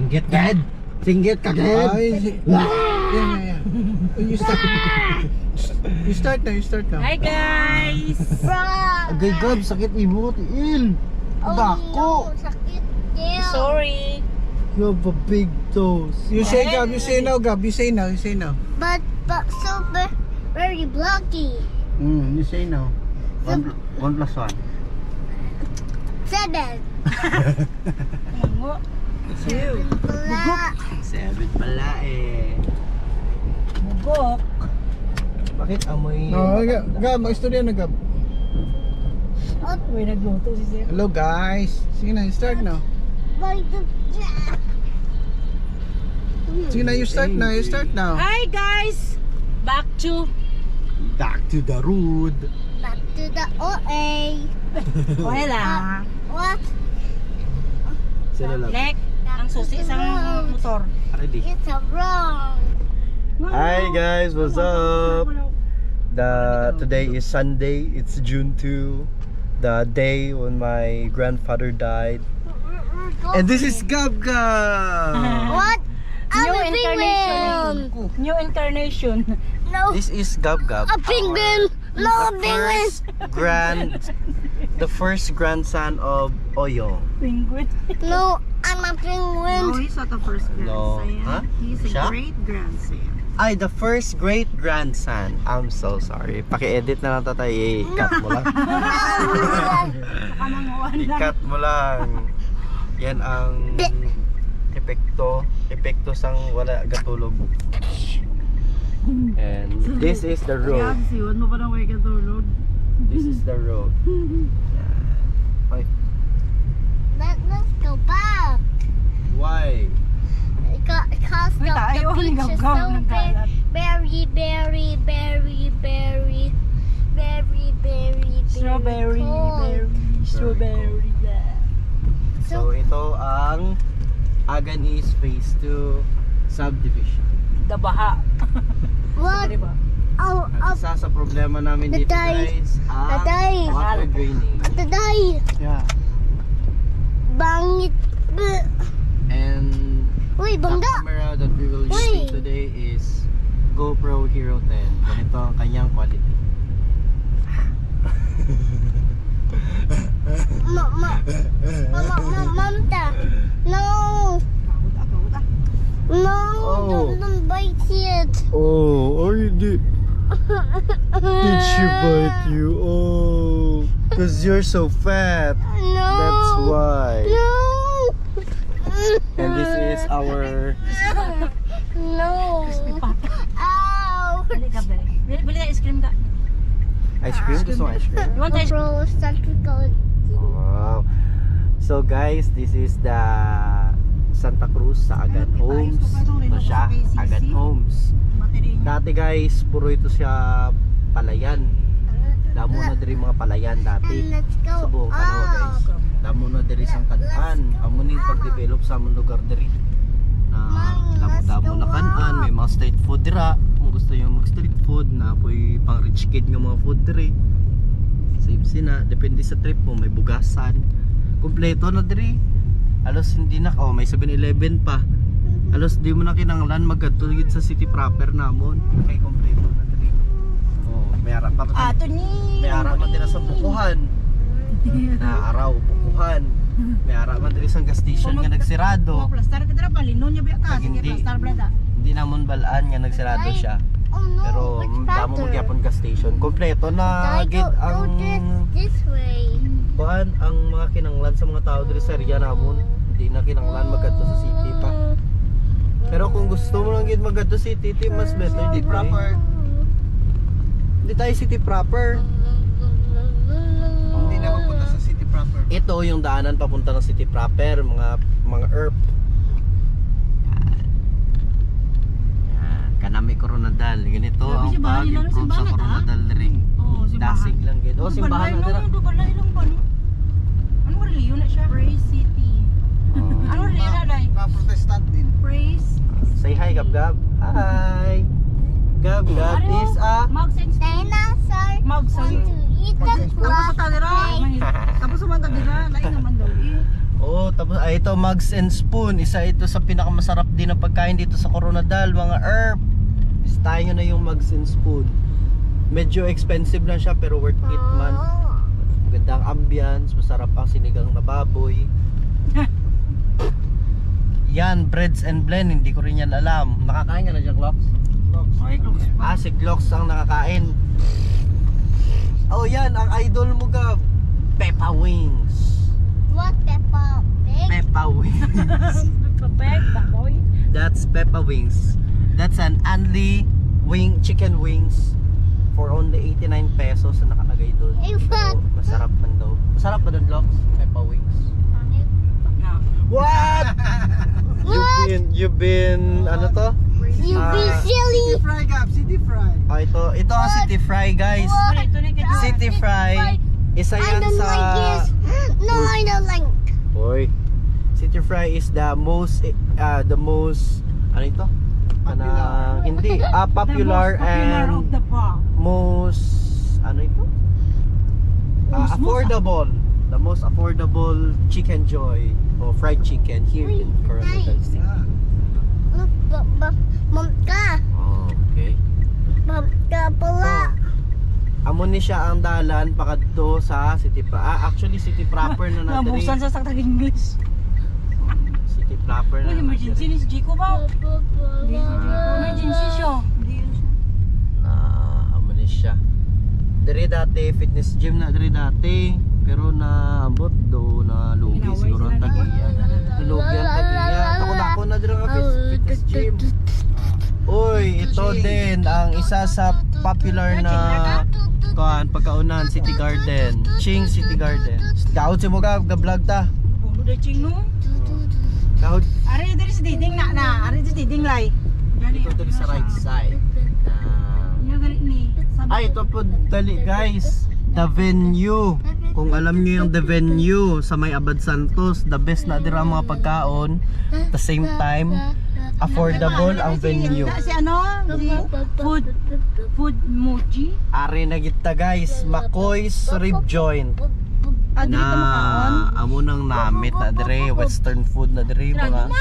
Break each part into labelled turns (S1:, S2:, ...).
S1: Singgit kagad. Singgit kagad.
S2: Yeah. You start now.
S3: Hi guys!
S1: Agay Gab, sakit imo, tiil. Dako.
S4: Sakit. Yeah.
S3: Sorry.
S1: You have a big toes.
S2: You say Gab, you say now Gab, you say now.
S4: But so very blocky.
S1: You say now. 1 plus 1.
S4: 7.
S3: Mango. 2.
S4: Wala.
S1: 7 pala eh.
S3: Bugok.
S1: Bakit amoy?
S2: No, Gab, mag-istorya na Gab.
S3: Uy, nagluto si Sir.
S2: Hello guys. Sige na, start now.
S4: By the
S2: Sige na, you start now.
S3: Hi guys! Back to
S1: Back to the road.
S4: back to the OA.
S3: Wala.
S4: What?
S1: Sila lang.
S3: Nek, ang susi sa motor.
S1: Ready?
S4: It's a wrong.
S1: Hi guys, what's up? Today is Sunday. It's June 2, the day when my grandfather died. And this is Gab Gab.
S4: What?
S3: New
S4: I'm a penguin.
S3: New incarnation.
S4: No,
S1: This is Gab Gab.
S4: a penguin. No, a penguin.
S1: The first grandson of Oyo.
S3: Penguin.
S4: No, I'm a
S5: No,
S4: penguin.
S5: he's not the first
S1: No.
S5: grandson.
S1: Huh?
S5: He's a
S1: Siya?
S5: great grandson.
S1: Ay, the first great grandson. I'm so sorry. Paki-edit na lang tayo. I-cut mo lang. I-cut mo lang. Yan ang epekto sang wala gatulog. And this is the road.
S5: Kaya siyon mo pa nang way katulog.
S1: This is the road. Ay,
S4: Let's go back.
S1: why?
S4: Because
S3: Wait, ayaw
S4: the
S3: ni
S4: beach is
S3: Gab-Gab
S4: so
S3: nagkalat.
S4: very
S3: Strawberry,
S4: cold.
S3: strawberry.
S1: So ito ang Agan East Phase 2 subdivision.
S3: Dabaha.
S4: What?
S3: Diba?
S4: Oh,
S1: At isa sa problema namin dito
S4: Tatay.
S1: guys ang
S4: Tatay.
S1: water draining.
S4: today,
S1: Yeah.
S4: bangit.
S1: And
S4: Uy,
S1: the
S4: bangga.
S1: camera that we will use
S4: Uy.
S1: today is GoPro Hero 10. Ganito ang kanyang quality.
S4: Mamta. No. No,
S1: Oh.
S4: don't bite it.
S1: Oh, did she bite you? Oh, because you're so fat.
S4: No.
S1: That's why.
S4: No.
S1: And this is our
S4: No. Ow.
S3: Bili ka, bili. Bili ka ice cream ka.
S1: ice cream. Gusto mo ice cream?
S3: You want ice cream?
S4: Bro, electrical.
S1: Wow. So guys, this is the Santa Cruz sa Agan Homes. Ito siya, Agan Homes. Dati guys, puro ito siya palayan. Damo na diri mga palayan dati.
S4: And let's
S1: Sa
S4: go
S1: buong Kanawa guys.
S4: up.
S1: Damo na diri sang Kanan. Amo ning pag-develop sa among lugar diri. Na damo na kanan, may mga street food dira. Kung gusto niyo mag street food na po'y pang rich kid nga mga food diri. Save sina, depende sa trip mo, may bugasan. Kompleto na diri. Alos hindi na, may 7-Eleven pa. Alos di mo na kinanglan magkatulid sa city proper namon. Kay kompleto na diri. May harap pa.
S3: Ato ni.
S1: May harap man din sa bukuhan. Na araw, bukuhan. May harap man din sa gas station nga nagsirado.
S5: Plastar ka dira palinon niya biya ka.
S1: Pag
S5: Sige
S1: hindi.
S5: plastar brada.
S1: Hindi namon balaan nga nagsirado siya.
S4: Oh no,
S1: Pero
S4: which
S1: damo
S4: pattern?
S1: magyapon gas station. Kompleto na
S4: Dai,
S1: gid
S4: go
S1: ang
S4: this way.
S1: kuan ang mga kinanglan sa mga tao diri sa area namon. Hindi na kinanglan magadto sa city pa. Pero kung gusto mo lang gid magadto sa city, mas better di proper. Hindi tayo city proper.
S2: Hindi na magpunta sa city proper.
S1: Ito yung daanan papunta ng city proper, mga ERP. Yan, Kanami Coronadal. Ganito
S5: Grabe,
S1: ang
S5: simbahan nila,
S1: pag-improve sa
S5: simbahan na,
S1: Coronadal rin.
S5: Oh,
S1: Dasig lang gid. Oh, simbahan na dira.
S3: Balay lang ba no? Ano reliyon na siya?
S5: Praise City.
S3: Ano reliyon na dai?
S2: Mga protestant din.
S5: Praise.
S1: Say hi, Gab Gab. Hi. Gab Gab is a
S3: Mag-sense.
S4: Dinosaur
S3: Mag-sense.
S4: want to eat the
S5: Tapos sa talera.
S4: play.
S5: Tapos sa mga talera, lain naman daw eh.
S1: Oh, tapos ito Mugs and Spoon. Isa ito sa pinakamasarap din na pagkain dito sa Coronadal, mga herb. Tayo na yung Mugs and Spoon. Medyo expensive lang siya pero worth it man. Magandang ambience, masarap ang sinigang na baboy. Yan, Breads and Blend, hindi ko rin yan alam. Nakakain ka na dyan, Clocks? Si Clocks ang nakakain. Oh yan, ang idol mo, Gab. Peppa Wings.
S4: What Peppa Pig?
S1: Peppa Wings.
S3: Papeg, baboy.
S1: That's Peppa Wings. That's an only chicken wings for only 89 pesos na nakalagay doon.
S4: Hey,
S1: Pero masarap man daw. Masarap ba doon, Vlogs? Peppa Wings.
S3: Na.
S1: What? You've been, ano to?
S4: You be silly.
S2: City Fry, Gab. City Fry.
S1: Oh, ito ang City Fry, guys.
S3: Wala, ito na ka.
S1: City Fry. Isa
S4: I
S1: yan
S4: don't
S1: sa...
S4: like this. No, I don't like.
S1: Hoy. City Fry is the most, ano ito?
S2: Popular.
S1: Hindi. Popular
S3: the most popular of
S1: and
S3: the bar.
S1: most, ano ito? Affordable. The most affordable chicken joy or fried chicken here in Coronadal City.
S2: Ah.
S4: Look, Mamka.
S1: Oh, okay.
S4: Mamka pala.
S1: Amo ni siya ang dalan pakadto sa city actually city proper na natin.
S3: Nabusan sa sakta English.
S1: City proper na.
S3: Wala, emergency ni si Jico ba? Emergency siya. Hindi yun siya.
S1: Amo ni siya. Diri dati fitness gym na diri dati pero na ambot do na lugi
S3: Inaway
S1: siguro ang
S3: sila ni
S1: tagiya. Lugi ang tagiya. Ako na diri nga fitness gym. Uy, ito din ang isa sa popular na pagkaunan, City Garden. Ching City Garden. Kaot si mo ga-vlog ta.
S3: Puno de ching no.
S1: Kaot
S3: Ari diri si Diding na. Ari si Diding lay.
S1: dito diri sa right side.
S3: Iya galit ni.
S1: Ay, ito po dali guys. The Venue. Kung alam niyo yung The Venue sa may Abad Santos, the best na dira ang mga pagkaon. At the same time, affordable ang venue.
S3: Si ano? Si Food Mochi.
S1: Ari na kita guys, McCoy's Rib Joint.
S3: Dito makaon.
S1: Amo nang namit na dire, western food na dire mga.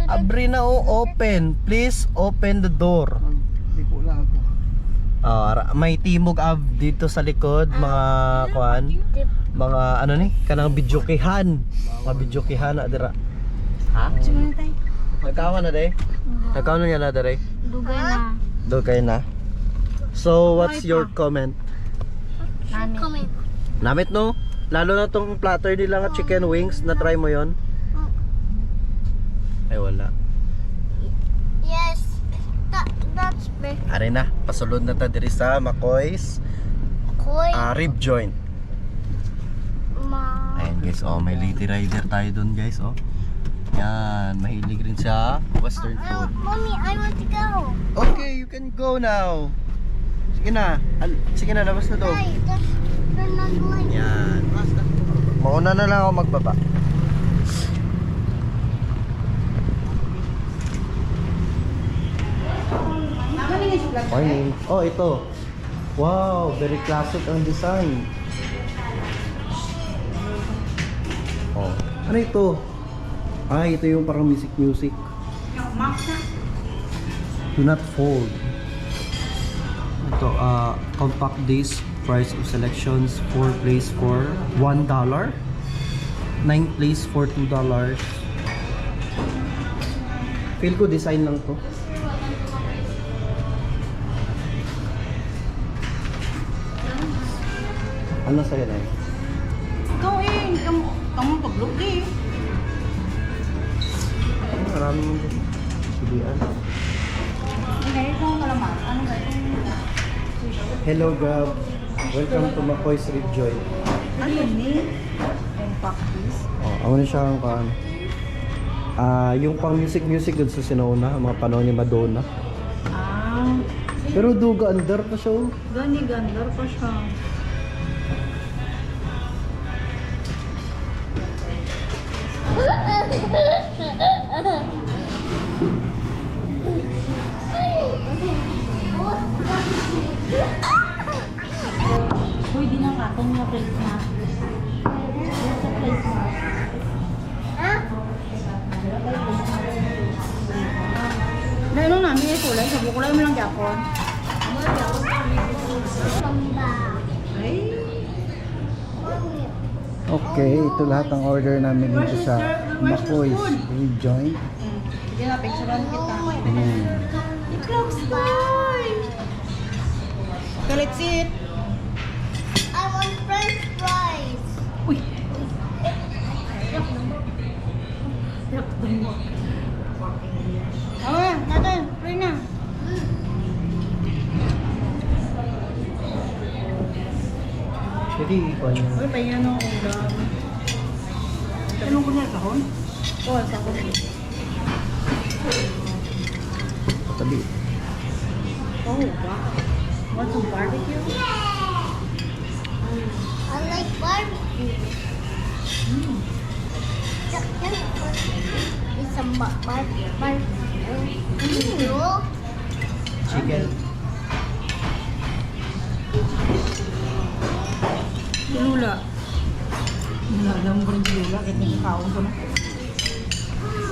S1: Abri na open. Please open the door.
S2: Hindi ko lang ako.
S1: May timog ab dito sa likod, mga kuan, mga ano ni, kanang bidyokehan. Mga bidyokehan na dira. Ha?
S3: Siguro na tayo.
S1: Nagkawan na day? Nagkawan niya na dire?
S4: Dugay na.
S1: Dugay na. So, what's your comment?
S4: Comment.
S1: Namit no? Lalo na tong platter nila nga chicken wings, na try mo yon? Ay wala.
S4: Yes. That's big.
S1: Ari na, pasulod na ta diri sa McCoy's
S4: Koy.
S1: rib joint.
S4: Ma.
S1: Ayan guys, may lady rider tayo dun guys, Yan, mahilig rin sa western food.
S4: Mommy, I want to go.
S1: Okay, you can go now. Sige na, sige na, labas na to.
S4: Hey, they're not going.
S1: Yan. Mauna na lang ako magbaba. Morning. Oh, ito. Wow, very classic ang design. Oh, ano ito? Ito yung parang music. Do not fold. Ito, compact disc, price of selections, 4 plays for $1, 9 plays for $2. Feel ko design lang to. Ano sa'yo na yun?
S3: Ikaw kamu pag-vlog eh.
S1: Marami mong pilihan.
S3: Okay, ito malaman. Ano ba ito?
S1: Hello Gab, welcome to McCoy's Rib Joint.
S3: Ano yun eh? Compact piece.
S1: Ako na siya ang yung pang music dun sa Sinona, mga panahon ni Madonna. Pero duga under pa siya.
S3: Gani-gandar pa siya. Uy, di na katong na place na. Sa place na.
S5: Na ano na, may kulay. Sabi ko lang mo lang Japon. Ay.
S2: Okay, ito lahat ang order namin dito sa Macoy's Rejoin.
S5: Sige na, picturean kita.
S3: It looks fine.
S5: Okay, let's eat.
S4: I want french fries.
S5: Uy. Ah, natin, pray na.
S1: Pwede ikuha niya.
S5: Uy, pahinga ng ulam. Anong kunyar kahon? Oo, sa kahon.
S1: Patabi.
S5: Oh, wow. Want some barbecue?
S4: I like barbecue. It's a barbecue.
S1: Chicken.
S5: Lula. Alam ko rin si Lula, kahit nagkakaon ko na.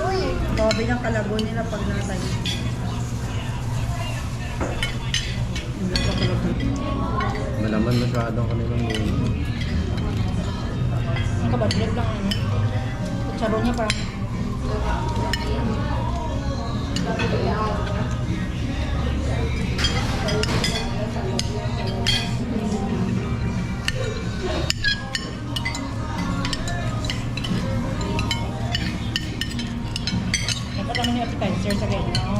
S4: Uy,
S5: Babi ng kalabo nila pag natay. Wala pa kalabo.
S1: Malaman masyadong kanilang buo.
S5: Ang kabadlag lang ano. Kutsaro niya parang... Dapat naman yung appetizer sa ganyan, no?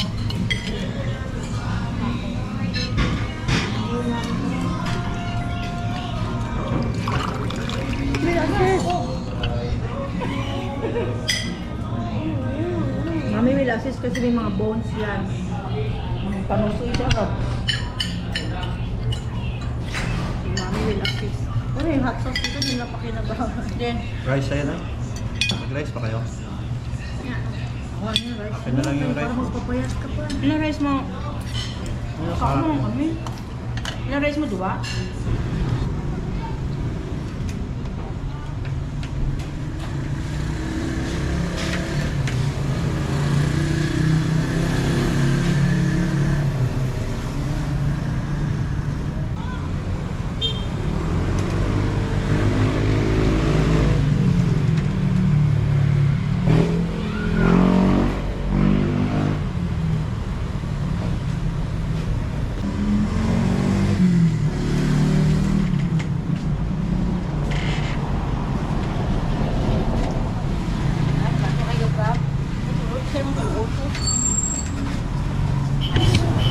S5: Mami will assist kasi may mga bones yan. Panusoy siya ka. Si Mami will assist. Pero yung hot sauce dito, hindi na pa kinabahan. Then,
S1: Rice sa'yo na? Mag-rice pa kayo?
S5: ano yung rice?
S1: Akin na lang yung rice.
S5: Para magpapayat ka pa. Ilang rice mo? Saka mo lang kami. Ilang rice mo, diba?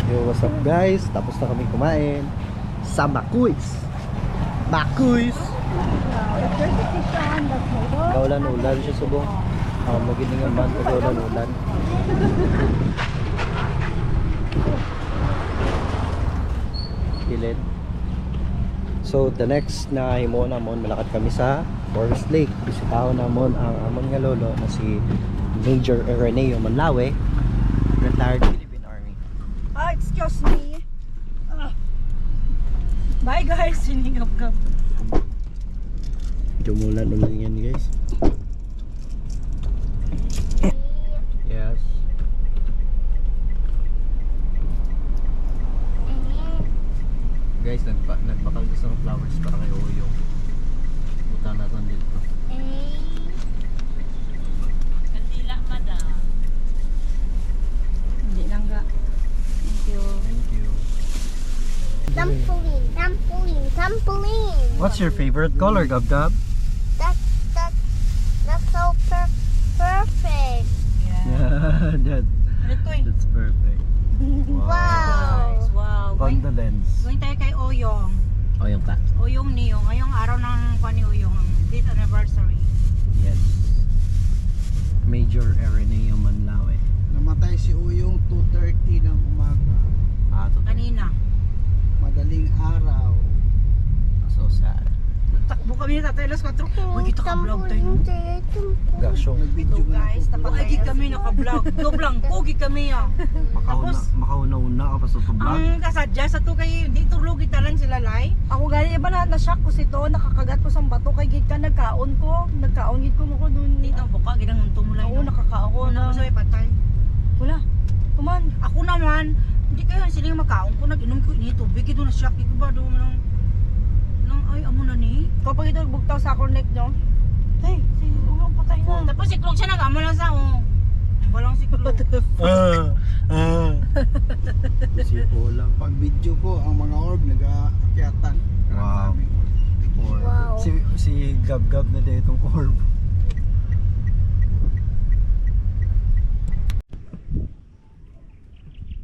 S1: Yo, what's up guys? Tapos na kami kumain sa Macoy's. Macoy's! Kaulan-ulan siya subong. Maginingan man pag kaulan-ulan. Pilit. So the next na himo namon malakad kami sa Forest Lake. Bisitahon namon ang amon nga lolo na si Major Ireneo Manlawe, retired Philippine Army.
S5: Ah, excuse me. Bye guys, sinigap-gap.
S1: Dumulan-ulan yan guys. Yes. Guys, nagpakal gusto ng flowers para kay Oyo. Punta natin dito.
S3: Kandila, madam.
S5: Hindi lang ga. Thank you.
S1: Thank you.
S4: trampoline, trampoline, trampoline.
S1: What's your favorite color, Gab Gab?
S4: That's so perfect.
S1: Yeah, that's perfect.
S4: Wow.
S5: Guys, wow.
S1: Condolence.
S5: Going tayo kay Oyong.
S1: Oyong ka.
S5: Oyong niyo. Ngayong araw ng ni Oyong. Date anniversary.
S1: Yes. Major Ireneo Manlawe.
S2: Namatay si Uyong 2:30 ng umaga.
S1: Totoo.
S5: Kanina.
S2: Madaling araw.
S1: So sad.
S5: Takbo kami ni Tatay Alas 4 ko. Uy, kita ka-vlog tayo.
S1: Gasyo.
S2: Nag-video
S5: So
S2: nga
S5: guys,
S2: ako.
S5: tapat ay kami naka-vlog. Doblang pogi kami ah. Tapos,
S1: Makauna-una ka pa sa vlog.
S5: ang kasadya sa to kay di turlo gitalan sila lay.
S3: Ako gani iba na shock ko sito, nakakagat ko sa bato kay gid ka nagkaon ko gid ko mo ko dun.
S5: Di na buka gidang unto mo lang.
S3: Oo, nakakaon.
S5: man, hindi kayo sila yung magkaon ko, nag-inom ko ini tubig, ito na shock ko ba doon nang ay amo na ni.
S3: Kapag ito bugtaw sa connect nyo.
S5: Tay, si Uyong patay na. Tapos si Klog siya nag-amo lang sa walang si Klog.
S1: Sipo lang.
S2: Pag video po, ang mga orb nag-aakyatan.
S1: Wow.
S4: Wow.
S1: Si Gab-Gab na din itong orb.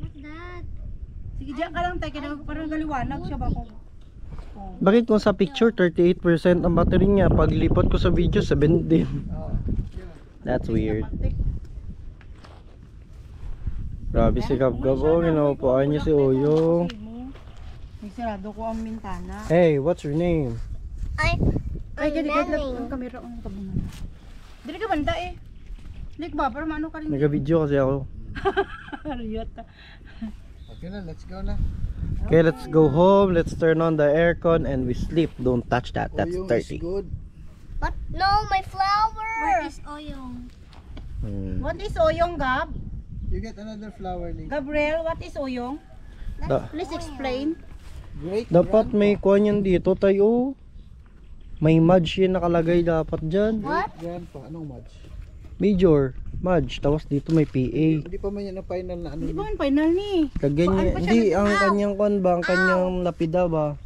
S4: What's that?
S5: Sige, diyan ka lang, tay. Kaya parang galiwanag siya ba ko?
S1: Bakit kung sa picture 38% ang battery niya, pag lipat ko sa video 7 din. That's weird. Grabe si Gab-Gab, oh, ginaupuan niya si Oyong.
S5: May sarado ko ang bintana.
S1: Hey, what's your name?
S5: Ay, gani kahit lang
S4: Manning.
S5: ang kamera ang kabungan. Dili ka banda eh. Like ba, para maano ka rin.
S1: Nagka-video kasi ako.
S5: Riyata.
S2: Okay na, let's go na.
S1: Okay, let's go home. Let's turn on the aircon and we sleep. Don't touch that. That's
S2: Oyong is
S1: 30.
S2: good.
S4: But no, my flower. Where is Oyong?
S5: What is Oyong, Gab?
S2: You get another flower, Lee.
S5: Gabriel, what is Oyong? Please explain.
S2: Great.
S1: Dapat may kuhan yan dito tayo. May Mudge yan nakalagay dapat dyan.
S4: What?
S2: Grandpa, anong match?
S1: Major, Mudge. Tapos dito may PA.
S2: Hindi pa man yan ang final na ano.
S5: Di ba ang final ni?
S1: Kagyan niya. Hindi, ang kanyang kuhan ba? Ang kanyang lapida ba?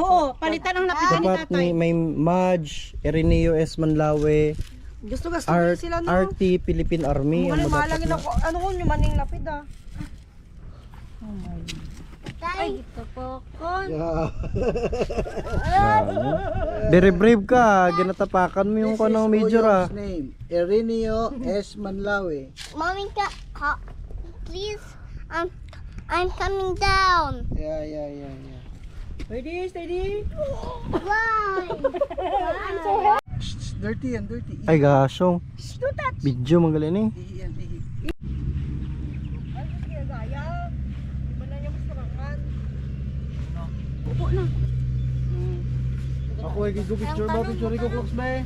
S5: Oo, palitan ang lapitan ni
S1: Dapat
S5: tatay.
S1: may Mudge, Ireneo S. Manlawe,
S3: Gusto sila no.
S1: RT, Philippine Army. Ang
S3: Malangin
S1: dapat
S3: ako. Ano ko yung maning lapid ah.
S4: Tay. Ito po kon.
S2: Yeah.
S1: Very brave ka. Ginatapakan mo yung kuhan ng Major ah.
S2: Oyong's name, Ireneo S. Manlawe.
S4: Mommy, please. I'm coming down.
S2: Yeah.
S5: Ready, steady.
S4: Why?
S2: Shh, dirty yan, dirty.
S1: Ay gasyong. Video magaling eh.
S2: Ihi yan, ihi.
S1: Ako ay gigo picture ba? Picture ko clocks ba eh?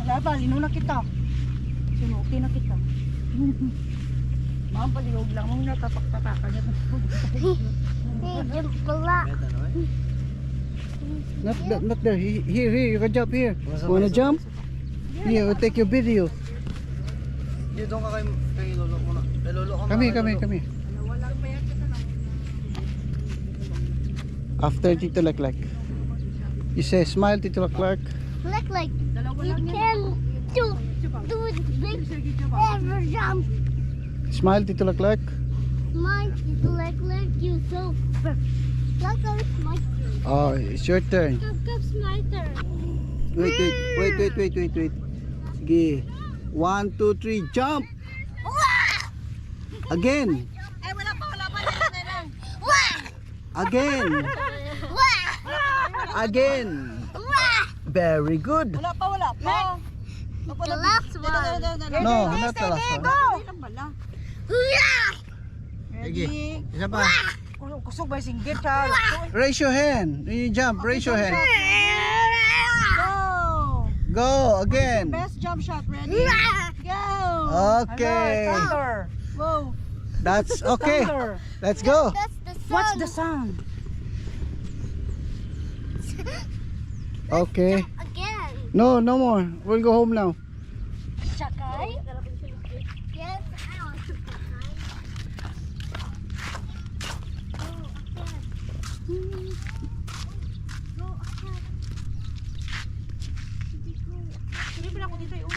S5: Wala ba, lino na kita. Sinuti na kita. Ma'am, palihog lang mong natapak-tapakan niya.
S4: Hey, jump pala.
S2: Not there. Here, you can jump here. Wanna jump? Here, we'll take your video.
S1: Dito ka kay lolo ko na. Kay lolo ko.
S2: Come here. After Tito Leclerc. You say smile, Tito Leclerc.
S4: Look like you can do it big ever jump.
S2: Smile, Tito Leclerc.
S4: Mine is like you so perfect. Look how it's my turn.
S2: Oh, it's your turn.
S4: Look, my turn.
S2: Wait. Sige. 1, 2, 3, jump! Again!
S3: Ay, wala pa.
S2: Again! Again! Very good!
S3: Wala pa.
S4: The last one.
S2: No, not the last one.
S1: Sige. Isa pa.
S3: Kusog ba yung singgit ha?
S2: Raise your hand. When you jump, raise your hand.
S3: Go!
S2: Go again.
S3: Best jump shot. Ready? Go!
S2: Okay.
S3: Thunder! Whoa!
S2: That's okay.
S3: Thunder!
S2: Let's go.
S4: That's the sun.
S5: What's the sound?
S2: Okay.
S4: Again.
S2: No more. We'll go home now.
S4: Shakay? Yes, I want to shakay. Go again.
S5: Sige pala ako dito yung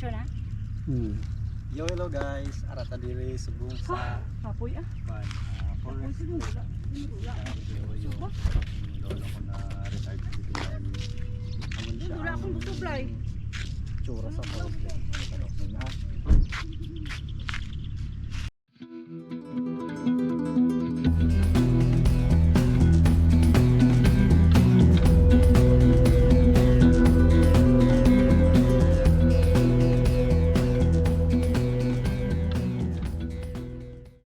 S5: Sure na?
S1: Yo, hello guys. Arata diri subong sa
S5: Kapoy ah.
S1: forest. Lolo ko na retired dito yan. Amon siya
S5: Wala akong gusto fly.
S2: itsura sa Pausley. Ha?